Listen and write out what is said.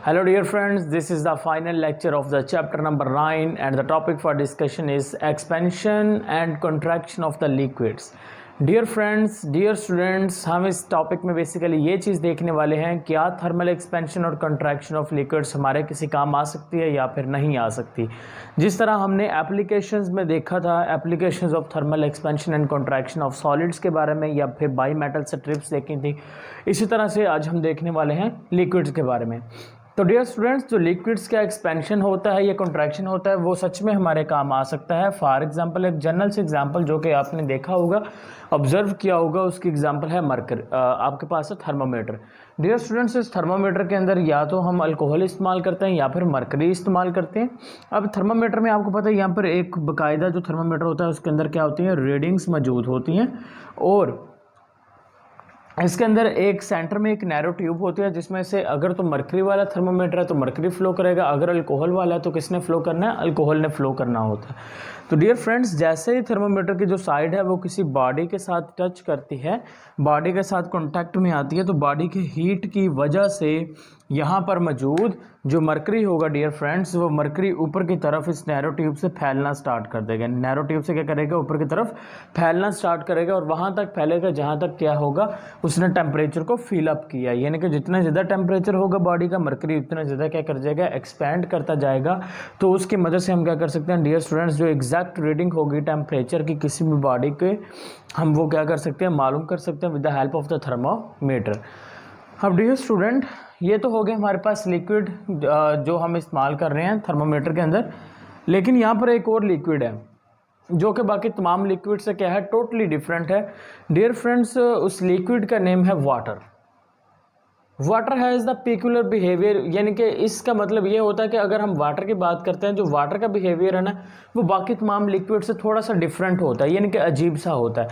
Hello dear friends, this is the final lecture of the chapter number 9 and the topic for discussion is expansion and contraction of the liquids. Dear friends, dear students, हम इस topic में basically ये चीज़ देखने वाले हैं क्या thermal expansion और contraction of liquids हमारे किसी काम आ सकती है या फिर नहीं आ सकती। जिस तरह हमने एप्लीकेशंस में देखा था applications of thermal expansion and contraction of solids के बारे में या फिर बाई मेटल स्ट्रिप्स देखी थी, इसी तरह से आज हम देखने वाले हैं लिक्विड्स के बारे में। तो डियर स्टूडेंट्स, जो लिक्विड्स का एक्सपेंशन होता है या कंट्रैक्शन होता है वो सच में हमारे काम आ सकता है। फॉर एग्जांपल, एक जनरल से एग्जांपल जो कि आपने देखा होगा, ऑब्जर्व किया होगा, उसकी एग्जांपल है मरकरी। आपके पास है थर्मामीटर। डियर स्टूडेंट्स, इस थर्मामीटर के अंदर या तो हम अल्कोहल इस्तेमाल करते हैं या फिर मरकरी इस्तेमाल करते हैं। अब थर्मामीटर में आपको पता है यहाँ पर एक बाकायदा जो थर्मामीटर होता है उसके अंदर क्या होती है, रीडिंग्स मौजूद होती हैं और इसके अंदर एक सेंटर में एक नैरो ट्यूब होती है जिसमें से अगर तो मरकरी वाला थर्मामीटर है तो मरकरी फ्लो करेगा, अगर अल्कोहल वाला है तो किसने फ्लो करना है, अल्कोहल ने फ्लो करना होता है। तो डियर फ्रेंड्स, जैसे ही थर्मामीटर की जो साइड है वो किसी बॉडी के साथ टच करती है, बॉडी के साथ कांटेक्ट में आती है, तो बॉडी के हीट की वजह से यहाँ पर मौजूद जो मरकरी होगा डियर फ्रेंड्स, वो मरकरी ऊपर की तरफ इस नैरो ट्यूब से फैलना स्टार्ट कर देगा। नैरो ट्यूब से क्या करेगा, ऊपर की तरफ फैलना स्टार्ट करेगा और वहाँ तक फैलेगा जहाँ तक क्या होगा, उसने टेम्परेचर को फिल अप किया। यानी कि जितना ज़्यादा टेम्परेचर होगा बॉडी का, मरकरी उतना ज़्यादा क्या कर जाएगा, एक्सपैंड करता जाएगा। तो उसकी मदद से हम क्या कर सकते हैं डियर स्टूडेंट्स, जो एग्जैक्ट रीडिंग होगी टेम्परेचर की किसी भी बॉडी के, हम वो क्या कर सकते हैं, मालूम कर सकते हैं with the help of the thermometer. अब डियर स्टूडेंट, ये तो हो गया हमारे पास लिक्विड जो हम इस्तेमाल कर रहे हैं थर्मामीटर के अंदर। लेकिन यहाँ पर एक और लिक्विड है जो कि बाकी तमाम लिक्विड से क्या है, टोटली डिफरेंट है। डियर फ्रेंड्स, उस लिक्विड का नेम है water. Water has the peculiar behaviour, यानी कि इसका मतलब ये होता है कि अगर हम वाटर की बात करते हैं, जो वाटर का बिहेवियर है ना वो बाकी तमाम लिक्विड से थोड़ा सा डिफरेंट होता है, यानी कि अजीब सा होता है।